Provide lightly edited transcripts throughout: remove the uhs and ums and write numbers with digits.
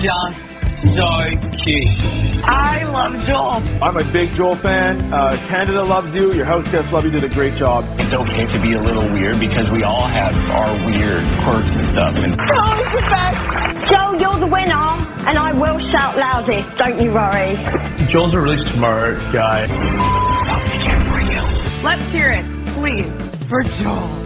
just so cute. I love Joel. I'm a big Joel fan. Canada loves you. Your house guests love you. Did a great job. It's okay to be a little weird because we all have our weird quirks and stuff. And Joel's the best. Joel, you're the winner, and I will shout loudest. Don't you worry. Joel's a really smart guy. Let's hear it, please, for Joel.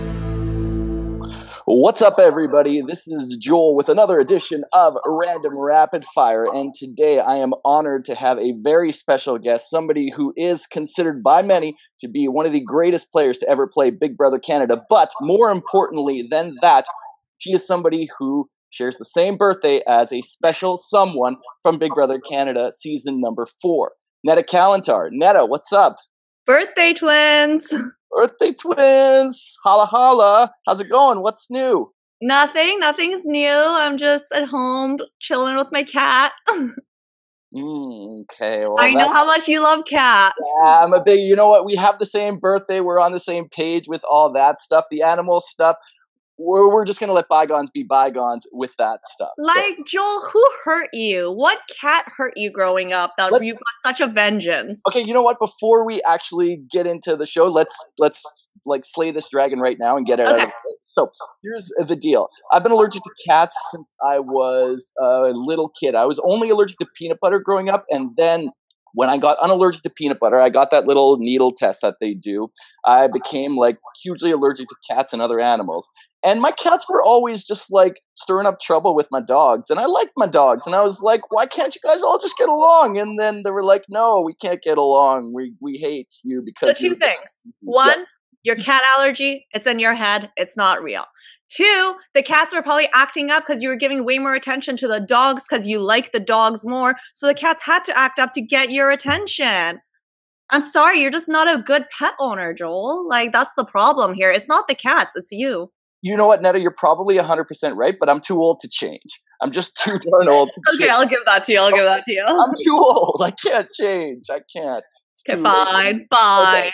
What's up, everybody? This is Joel with another edition of Random Rapid Fire, and today I am honored to have a very special guest, somebody who is considered by many to be one of the greatest players to ever play Big Brother Canada, but more importantly than that, she is somebody who shares the same birthday as a special someone from Big Brother Canada season number 4, Neda Kalantar. Neda, what's up? Birthday twins! Birthday twins! Holla holla! How's it going? What's new? Nothing's new. I'm just at home chilling with my cat. Okay. Well, I know how much you love cats. Yeah, I'm a big, you know what? We have the same birthday. We're on the same page with all that stuff, the animal stuff. We're just going to let bygones be bygones with that stuff. Like, so. Joel, who hurt you? What cat hurt you growing up that you got such a vengeance? Okay, you know what? Before we actually get into the show, let's like slay this dragon right now and get it out of the way. So here's the deal. I've been allergic to cats since I was a little kid. I was only allergic to peanut butter growing up, and then when I got unallergic to peanut butter, I got that little needle test that they do. I became like hugely allergic to cats and other animals. And my cats were always just like stirring up trouble with my dogs. And I liked my dogs. And I was like, why can't you guys all just get along? And then they were like, no, we can't get along. We hate you because... So two things. One, your cat allergy, it's in your head. It's not real. Two, the cats were probably acting up because you were giving way more attention to the dogs because you like the dogs more. So the cats had to act up to get your attention. I'm sorry, you're just not a good pet owner, Joel. Like, that's the problem here. It's not the cats, it's you. You know what, Neda? You're probably 100% right, but I'm too old to change. I'm just too darn old to Okay, change. I'll give that to you. I'm too old. I can't change. I can't. Okay, fine. Okay.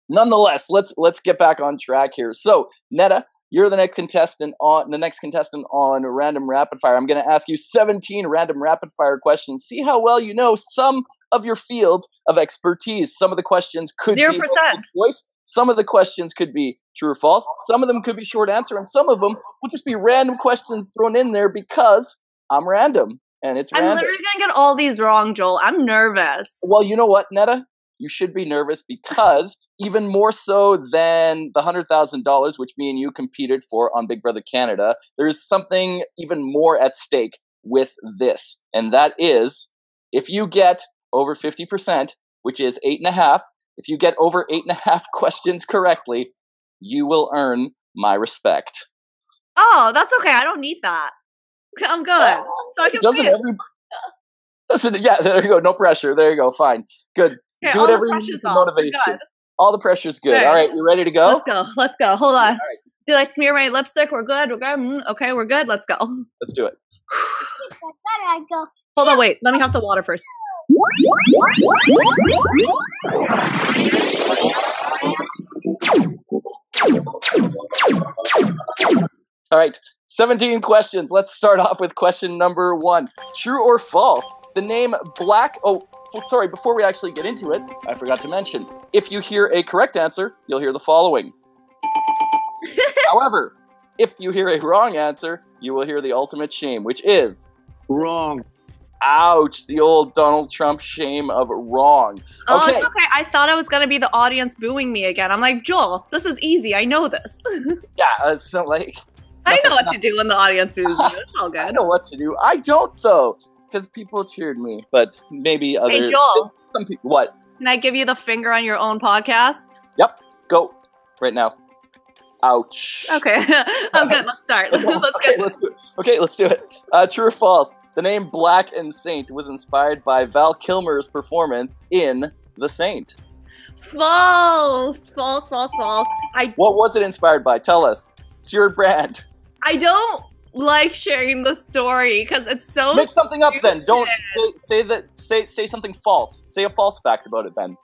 Nonetheless, let's get back on track here. So, Neda, you're the next contestant on Random Rapid Fire. I'm going to ask you 17 random rapid fire questions. See how well you know some of your fields of expertise. Some of the questions could 0%. be choice. Some of the questions could be true or false. Some of them could be short answer, and some of them will just be random questions thrown in there because I'm random, and it's random. I'm literally going to get all these wrong, Joel. I'm nervous. Well, you know what, Neda? You should be nervous because even more so than the $100,000, which me and you competed for on Big Brother Canada, there's something even more at stake with this, and that is if you get over 50%, which is 8.5, if you get over 8.5 questions correctly, you will earn my respect. Oh, that's okay. I don't need that. I'm good. So I can Yeah, there you go. No pressure. There you go. Fine. Good. Okay, do whatever you need to motivate you. All the pressure's good. Okay. All right, you ready to go? Let's go. Hold on. All right. Did I smear my lipstick? We're good. Okay, we're good. Let's go. Let's do it. Hold on, wait. Let me have some water first. All right, 17 questions. Let's start off with question number 1. True or false? The name Black... Oh, sorry, before we actually get into it, I forgot to mention. If you hear a correct answer, you'll hear the following. However, if you hear a wrong answer, you will hear the ultimate shame, which is... Wrong. Ouch, the old Donald Trump shame of wrong. Oh, it's okay. I thought I was going to be the audience booing me again. I'm like, Joel, this is easy. I know this. Yeah, so like... I know what to do when the audience boos me. It's all good. I know what to do. I don't, though, because people cheered me. But maybe others... Hey, Joel. Some people... What? Can I give you the finger on your own podcast? Yep. Go. Right now. Ouch. Okay. I'm good. Let's start. Let's do it. Okay, let's do it. True or false? The name Black and Saint was inspired by Val Kilmer's performance in The Saint. False. What was it inspired by? Tell us. It's your brand. I don't like sharing the story because it's so Make something up then. Don't say something false. Say a false fact about it then.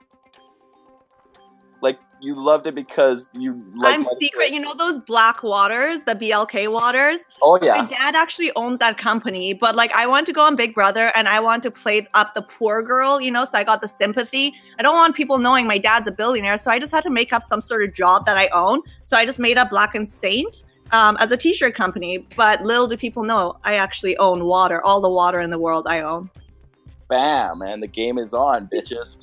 Like, you loved it because you like. I'm secret. You know those black waters, the BLK waters? Oh, so yeah. My dad actually owns that company, but like I want to go on Big Brother and I want to play up the poor girl, you know, so I got the sympathy. I don't want people knowing my dad's a billionaire, so I just had to make up some sort of job that I own. So I just made up Black and Saint as a t-shirt company, but little do people know I actually own water. All the water in the world I own. Bam, man, the game is on, bitches.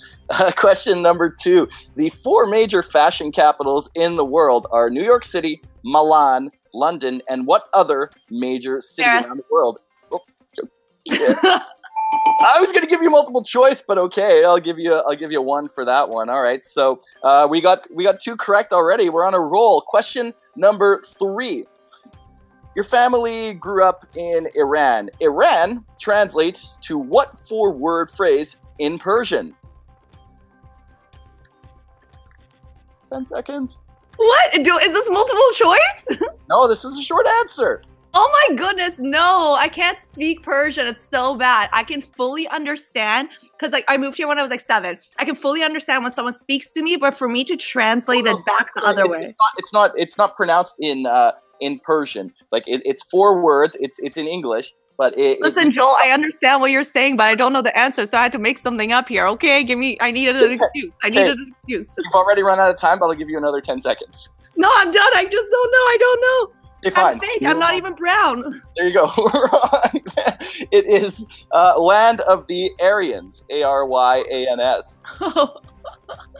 Question number 2. The 4 major fashion capitals in the world are New York City, Milan, London, and what other major city Paris. around the world? Oh, yeah. I was going to give you multiple choice, but okay, I'll give you 1 for that one. All right, so we got 2 correct already. We're on a roll. Question number 3. Your family grew up in Iran. Iran translates to what 4-word phrase in Persian? 10 seconds. What? Is this multiple choice? No, this is a short answer. Oh my goodness, no, I can't speak Persian. It's so bad. I can fully understand because like I moved here when I was like 7. I can fully understand when someone speaks to me, but for me to translate it back the other way. It's not pronounced in Persian. Like it's 4 words. It's in English, but Listen, Joel, I understand what you're saying, but I don't know the answer, so I had to make something up here. Okay, I needed an excuse. I needed an excuse. You've already run out of time, but I'll give you another 10 seconds. No, I'm done. I just don't know. I don't know. Okay, fine. I'm fake. I'm not even brown. There you go. It is land of the Aryans. Aryans.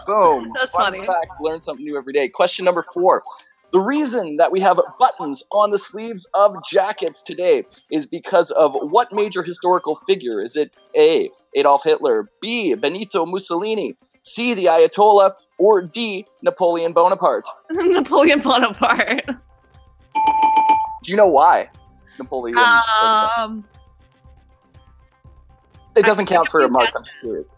Boom. That's Fun funny. fact, learn something new every day. Question number 4. The reason that we have buttons on the sleeves of jackets today is because of what major historical figure? Is it A, Adolf Hitler, B, Benito Mussolini, C, the Ayatollah, or D, Napoleon Bonaparte? Napoleon Bonaparte. Do you know why Napoleon? It doesn't count for a mark. I'm just curious.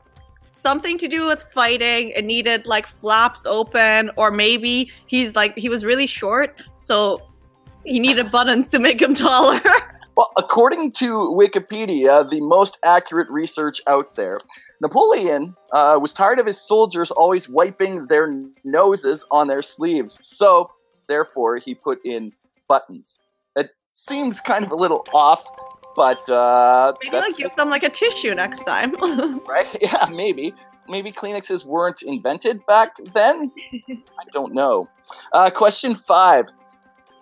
Something to do with fighting. It needed like flaps open, or maybe he was really short, so he needed buttons to make him taller. Well, according to Wikipedia, the most accurate research out there, Napoleon was tired of his soldiers always wiping their noses on their sleeves, so therefore he put in buttons. It seems kind of a little off, but maybe like give them like a tissue next time. Right? Yeah, maybe. Maybe Kleenexes weren't invented back then? I don't know. Question 5.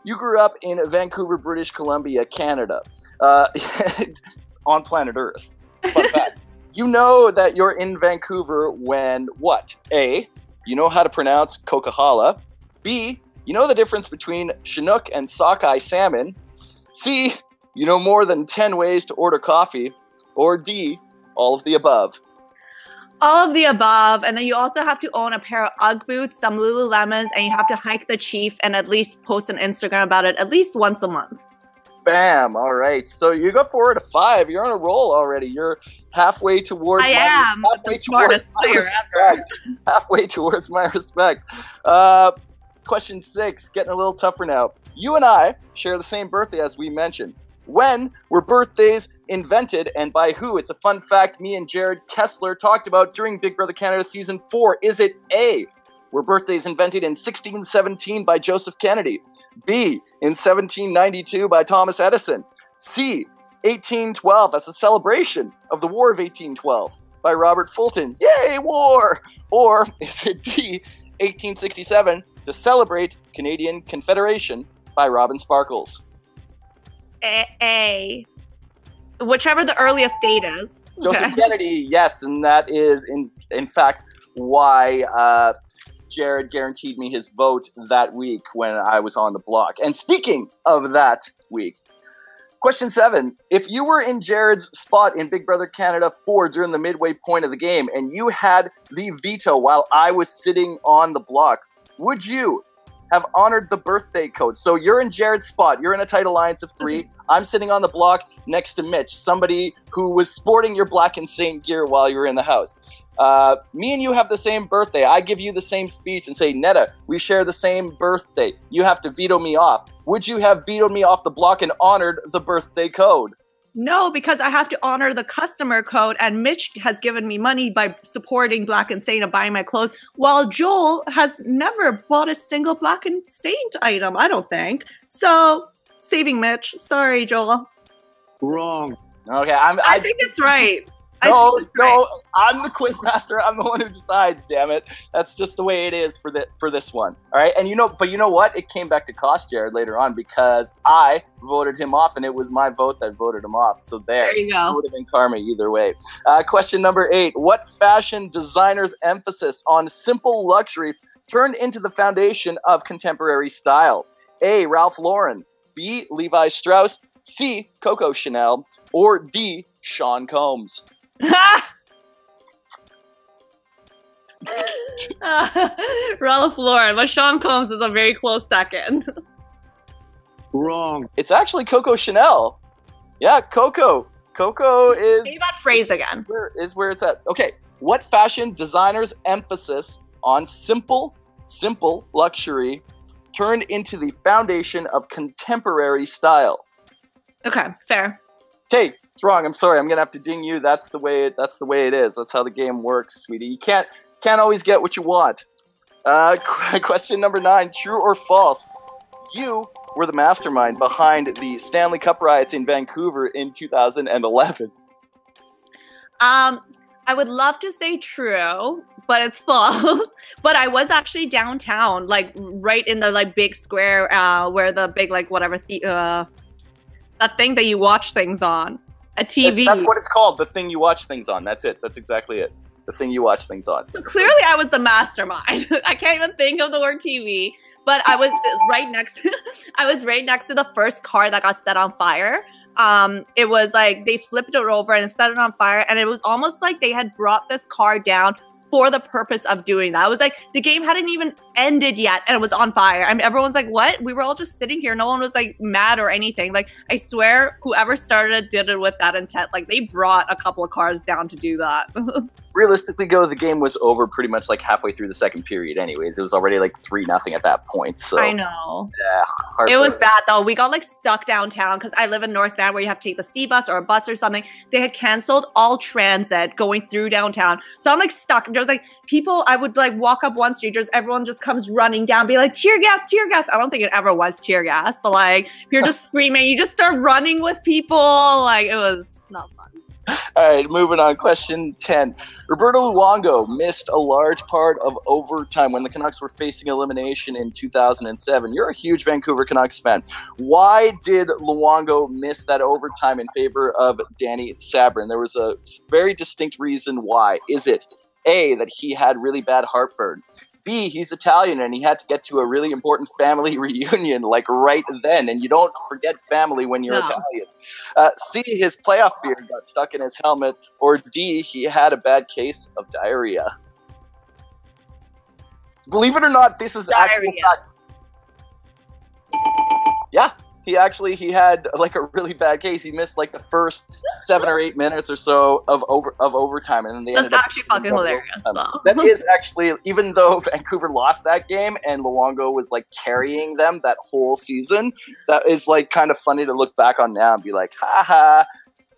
You grew up in Vancouver, British Columbia, Canada, on planet Earth. Fun fact. You know that you're in Vancouver when what? A, you know how to pronounce Coquihalla. B, you know the difference between Chinook and sockeye salmon. C, you know more than 10 ways to order coffee. Or D, all of the above. All of the above, and then you also have to own a pair of UGG boots, some Lululemons, and you have to hike the Chief and at least post on Instagram about it at least once a month. Bam! All right, so you got 4 out of 5. You're on a roll already. You're halfway towards the smartest player ever. Halfway towards my respect. Question 6, getting a little tougher now. You and I share the same birthday as we mentioned. When were birthdays invented and by who? It's a fun fact me and Jared Kessler talked about during Big Brother Canada Season 4. Is it A, were birthdays invented in 1617 by Joseph Kennedy? B, in 1792 by Thomas Edison? C, 1812 as a celebration of the War of 1812 by Robert Fulton? Yay, war! Or is it D, 1867 to celebrate Canadian Confederation by Robin Sparkles? A. Whichever the earliest date is. Joseph Kennedy, yes, and that is in fact why Jared guaranteed me his vote that week when I was on the block. And speaking of that week, question 7. If you were in Jared's spot in Big Brother Canada 4 during the midway point of the game and you had the veto while I was sitting on the block, would you have honored the birthday code? So you're in Jared's spot. You're in a tight alliance of 3. I'm sitting on the block next to Mitch, somebody who was sporting your Black and Saint gear while you were in the house. Me and you have the same birthday. I give you the same speech and say, Neda, we share the same birthday. You have to veto me off. Would you have vetoed me off the block and honored the birthday code? No, because I have to honor the customer code, and Mitch has given me money by supporting Black and Saint and buying my clothes, while Joel has never bought a single Black and Saint item, I don't think. So, saving Mitch. Sorry, Joel. Wrong. Okay, I think it's right. No, I'm the quiz master. I'm the one who decides. Damn it, that's just the way it is for this one. All right, and you know what? It came back to cost Jared later on because I voted him off, and it was my vote that voted him off. So there you go. It would have been karma either way. Question number 8: What fashion designer's emphasis on simple luxury turned into the foundation of contemporary style? A. Ralph Lauren. B. Levi Strauss. C. Coco Chanel. Or D. Sean Combs. Ralph Lauren, but Sean Combs is a very close second. Wrong. It's actually Coco Chanel. Yeah, Coco. Coco is... Say that phrase again. Where it's at. Okay. What fashion designer's emphasis on simple luxury turned into the foundation of contemporary style? Okay, fair. Okay, it's wrong. I'm sorry. I'm gonna have to ding you. That's the way it is. That's how the game works, sweetie. You can't always get what you want. Question number 9: True or false? You were the mastermind behind the Stanley Cup riots in Vancouver in 2011. I would love to say true, but it's false. But I was actually downtown, like right in the like big square where the big like whatever that thing that you watch things on, a TV. That's what it's called. The thing you watch things on. That's it. That's exactly it. The thing you watch things on. So clearly, I was the mastermind. I can't even think of the word TV, but I was right next. I was right next to the first car that got set on fire. It was like they flipped it over and set it on fire, and it was almost like they had brought this car down for the purpose of doing that. I was like, the game hadn't even ended yet, and it was on fire. I mean, everyone's like, what? We were all just sitting here. No one was like mad or anything. Like, I swear, whoever started did it with that intent. Like, they brought a couple of cars down to do that. Realistically, the game was over pretty much like halfway through the second period anyways. It was already like 3-0 at that point. So I know. Yeah. It was bad though. We got like stuck downtown because I live in North Van where you have to take the C bus or a bus or something. They had canceled all transit going through downtown. So I'm like stuck. There's like people, I would like walk up one street, everyone just comes running down, be like, tear gas, tear gas. I don't think it ever was tear gas, but like you're just screaming, you just start running with people. Like it was not fun. All right, moving on. Question 10. Roberto Luongo missed a large part of overtime when the Canucks were facing elimination in 2007. You're a huge Vancouver Canucks fan. Why did Luongo miss that overtime in favor of Danny Sabrin? There was a very distinct reason why. Is it A, that he had really bad heartburn? B, he's Italian and he had to get to a really important family reunion like right then, and you don't forget family when you're Italian. C, his playoff beer got stuck in his helmet. Or D, he had a bad case of diarrhea. Believe it or not, this is actually not. Yeah. He had like a really bad case. He missed like the first 7 or 8 minutes or so of overtime, and then they ended up actually fucking hilarious. That is actually, even though Vancouver lost that game and Luongo was like carrying them that whole season, that is like kind of funny to look back on now and be like, haha,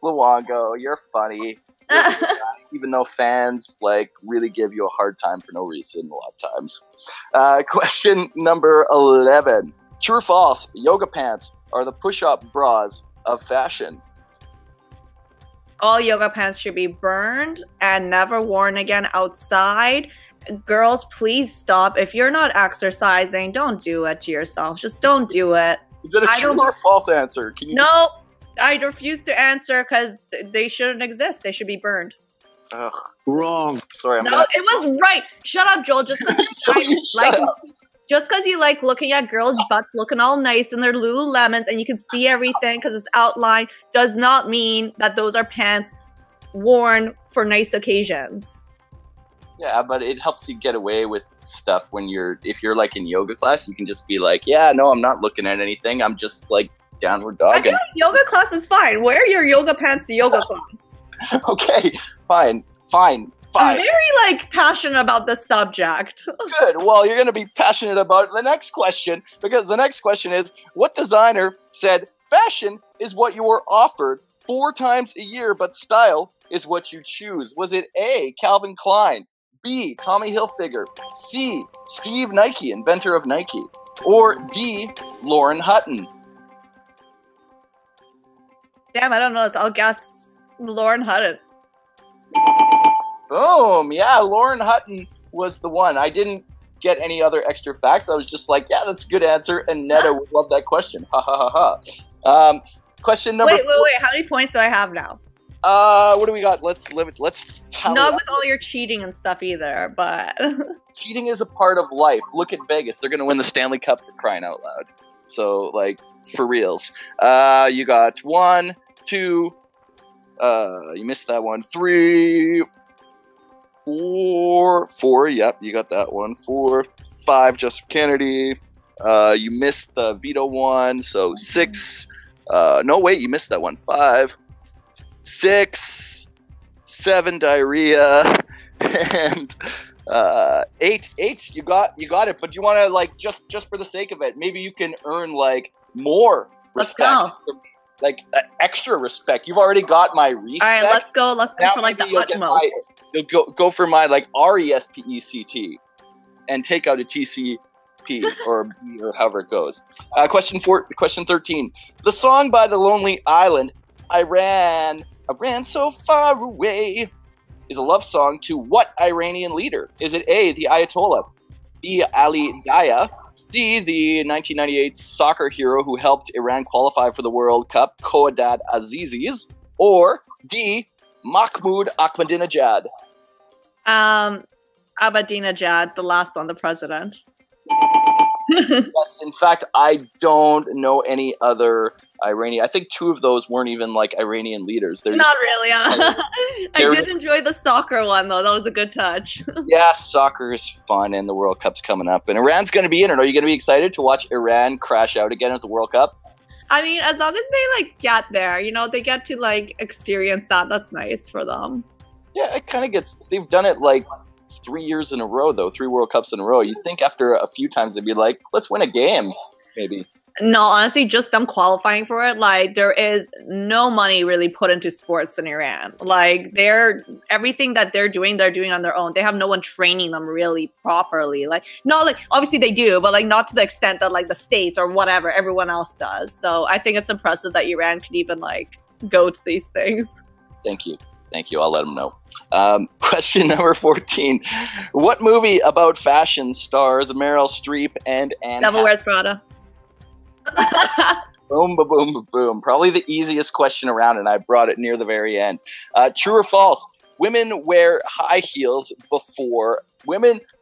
Luongo, you're funny. Even though fans like really give you a hard time for no reason a lot of times. Question number 11. True or false? Yoga pants are the push-up bras of fashion. All yoga pants should be burned and never worn again outside. Girls, please stop. If you're not exercising, don't do it to yourself. Just don't do it. Is it a true or false answer? Can you No, I refuse to answer because they shouldn't exist. They should be burned. Ugh. Wrong. Sorry, it was right. Shut up, Joel. Just because you like looking at girls' butts looking all nice in their Lululemons and you can see everything because it's outlined does not mean that those are pants worn for nice occasions. Yeah, but it helps you get away with stuff if you're like in yoga class, you can just be like, yeah, no, I'm not looking at anything. I'm just like downward dog. I feel like yoga class is fine. Wear your yoga pants to yoga class. Okay, fine. I'm very passionate about this subject. Good. Well, you're going to be passionate about the next question, because the next question is, what designer said fashion is what you were offered 4 times a year, but style is what you choose? Was it A, Calvin Klein, B, Tommy Hilfiger, C, Steve Nike, inventor of Nike, or D, Lauren Hutton? Damn, I don't know this. I'll guess Lauren Hutton. Boom! Yeah, Lauren Hutton was the one. I didn't get any other extra facts. I was just like, yeah, that's a good answer, and Neda would love that question. Ha ha ha ha. Question number. Wait. How many points do I have now? What do we got? Let's tally. Not up. with all your cheating and stuff either, but Cheating is a part of life. Look at Vegas; they're gonna win the Stanley Cup for crying out loud. So, like, for reals. You got 1, 2. You missed that one. 3, 4. Yep, you got that one. 4, 5. Joseph Kennedy. You missed the veto one. So 6. No, wait, you missed that one. 5, 6, 7. Diarrhea, and 8. You got it. But you want to, like, just for the sake of it, maybe you can earn like more respect. Let's go. Like extra respect. You've already got my respect. all right, let's go. Let's go Now for like the maybe you'll get utmost. You'll go for my like RESPECT and take out a TCP or B or however it goes. Question 13. The song by The Lonely Island, I ran so far away, is a love song to what Iranian leader? Is it A, the Ayatollah, B, Ali Daya, C, the 1998 soccer hero who helped Iran qualify for the World Cup, Koadad Azizis, or D, Mahmoud Ahmadinejad? Ahmadinejad, the last one, the president. Yes, in fact, I don't know any other Iranian. I think 2 of those weren't even like Iranian leaders. They're Not just, really. I did enjoy the soccer one though. That was a good touch. yeah, soccer is fun, and the World Cup's coming up, and Iran's going to be in it. Are you going to be excited to watch Iran crash out again at the World Cup? I mean, as long as they like get there, you know, they get to like experience that. That's nice for them. Yeah, it kind of gets. They've done it like 3 years in a row, though. 3 World Cups in a row. You think after a few times they'd be like, let's win a game, maybe. No, honestly, just them qualifying for it, like, there is no money really put into sports in Iran. Like, everything that they're doing on their own. They have no one training them really properly. Like, not like, obviously they do, but like not to the extent that like the States or whatever, everyone else does. So I think it's impressive that Iran could even like go to these things. Thank you. I'll let them know. Question number 14. What movie about fashion stars Meryl Streep and Anne Devil Wears Prada. Boom, boom, boom, boom. Probably the easiest question around, and I brought it near the very end. True or false? Women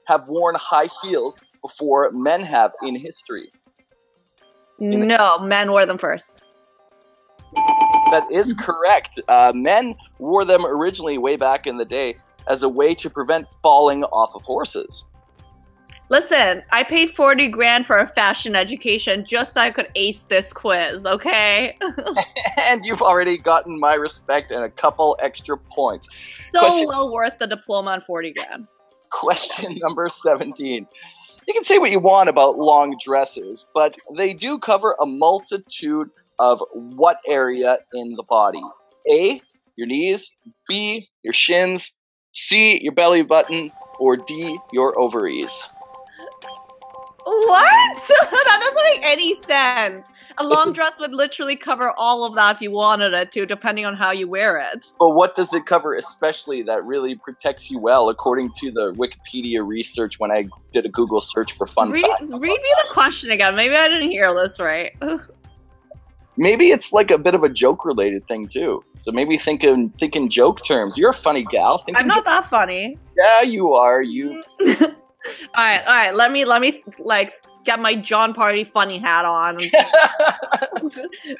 have worn high heels before men have in history. No, men wore them first. That is correct. Men wore them originally way back in the day as a way to prevent falling off of horses. Listen, I paid 40 grand for a fashion education just so I could ace this quiz, okay? And you've already gotten my respect and a couple extra points. Well worth the diploma on 40 grand. Question number 17. You can say what you want about long dresses, but they do cover a multitude of what area in the body? A, your knees, B, your shins, C, your belly button, or D, your ovaries. What? That doesn't make any sense. A long dress would literally cover all of that if you wanted it to, depending on how you wear it. But what does it cover especially that really protects you well, according to the Wikipedia research when I did a Google search for fun facts? Read me the question again. Maybe I didn't hear this right. Maybe it's like a bit of a joke-related thing, too. So maybe thinking joke terms. You're a funny gal. I'm not that funny. Yeah, you are. You... All right. Let me like get my John Party funny hat on.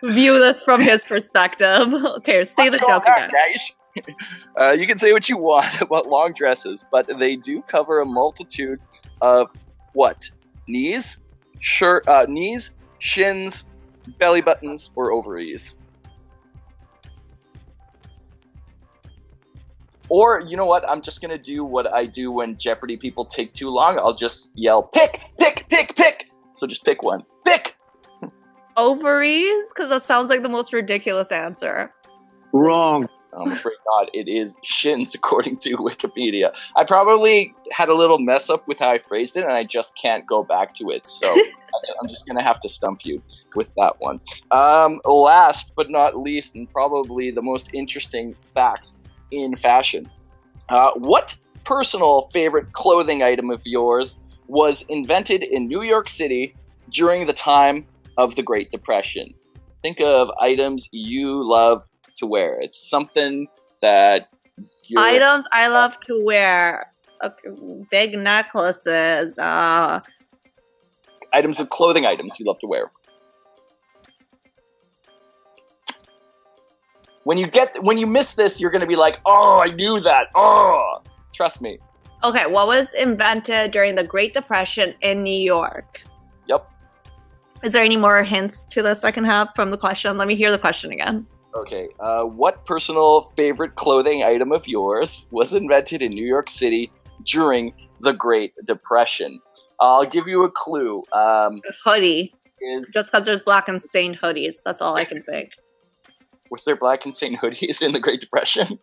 View this from his perspective. Okay, say the joke again. Guys? You can say what you want about long dresses, but they do cover a multitude of what? Knees, shins, belly buttons, or ovaries. Or, you know what? I'm just going to do what I do when Jeopardy people take too long. I'll just yell, pick, pick, pick, pick. So just pick one. Pick! Ovaries? Because that sounds like the most ridiculous answer. Wrong. I'm afraid not. It is shins, according to Wikipedia. I probably had a little mess up with how I phrased it, and I just can't go back to it. So I'm just going to have to stump you with that one. Last but not least, and probably the most interesting fact in fashion. What personal favorite clothing item of yours was invented in New York City during the time of the Great Depression? Think of items you love to wear. It's something that items I love to wear. Okay, big necklaces. Items of clothing items you love to wear. When you miss this, you're gonna be like, oh, I knew that. Oh, trust me. Okay, what was invented during the Great Depression in New York? Yep. Is there any more hints to this I can have from the question? Let me hear the question again. Okay, what personal favorite clothing item of yours was invented in New York City during the Great Depression? I'll give you a clue. A hoodie. Just because there's black and stained hoodies. That's all I can think. Was there black and stained hoodies in the Great Depression?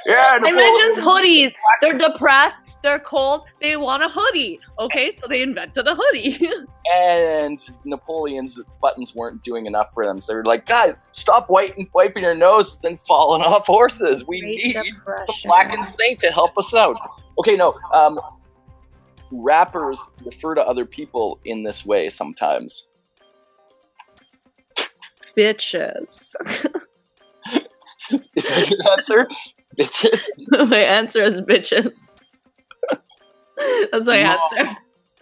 Yeah, I meant just hoodies. They're depressed. They're cold. They want a hoodie. Okay, so they invented a hoodie. And Napoleon's buttons weren't doing enough for them. So they're like, guys, stop wiping your noses and falling off horses. We need the black and stained to help us out. Okay, no. Rappers refer to other people in this way sometimes. Bitches. Is that your answer? Bitches? My answer is bitches. That's my answer.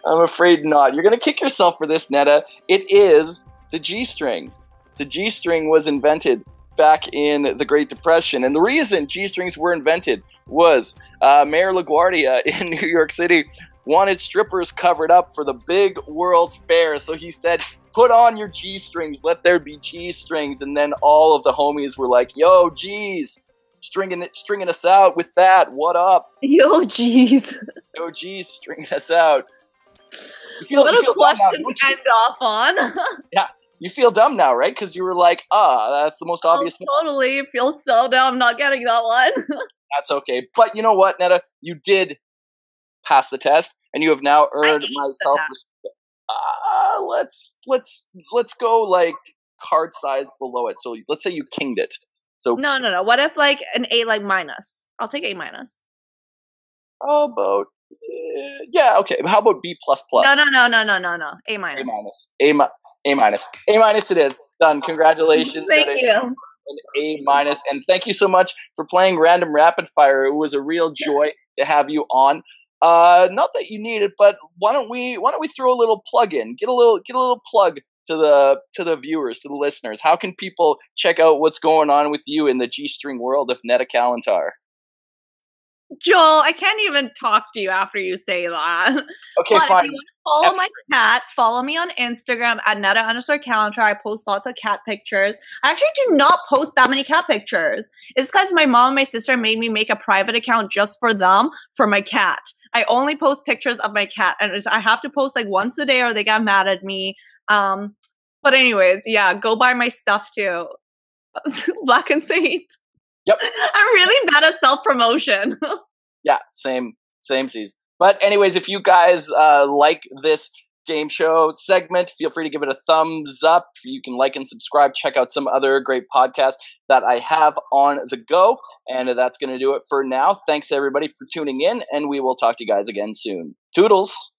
I'm afraid not. You're going to kick yourself for this, Neda. It is the G-string. The G-string was invented back in the Great Depression. And the reason G-strings were invented was Mayor LaGuardia in New York City wanted strippers covered up for the big World's Fair. So he said, put on your G-strings. Let there be G-strings. And then all of the homies were like, yo, G's. Stringing us out with that. What up? Yo, G's. Yo, G's, stringing us out. What a question to end off on. Yeah, you feel dumb now, right? Because you were like, that's the most obvious. Totally. Feel so dumb not getting that one. That's okay. But you know what, Neda? You did pass the test, and you have now earned my self-respect. Let's go like card size below it. So let's say you kinged it. So no. What if like an A like minus? I'll take A minus. How about yeah, okay. How about B plus plus? No. A minus. A minus it is. Done. Congratulations. Thank you. An A minus. And thank you so much for playing Random Rapid Fire. It was a real joy to have you on. Not that you need it, but why don't we throw a little plug in? Get a little plug to the viewers, to the listeners. How can people check out what's going on with you in the G-string world of Neda Kalantar? Joel, I can't even talk to you after you say that. Okay, but fine. If you want to follow my cat, follow me on Instagram at Neda_Kalantar. I post lots of cat pictures. I actually do not post that many cat pictures. It's because my mom and my sister made me make a private account just for them, for my cat. I only post pictures of my cat, and I have to post like once a day or they get mad at me. But anyways, yeah, go buy my stuff too. Black and Saint. Yep. I'm really bad at self-promotion. Yeah, same seas. But anyways, if you guys like this game show segment, feel free to give it a thumbs up. You can like and subscribe. Check out some other great podcasts that I have on the go. And that's going to do it for now. Thanks, everybody, for tuning in. And we will talk to you guys again soon. Toodles.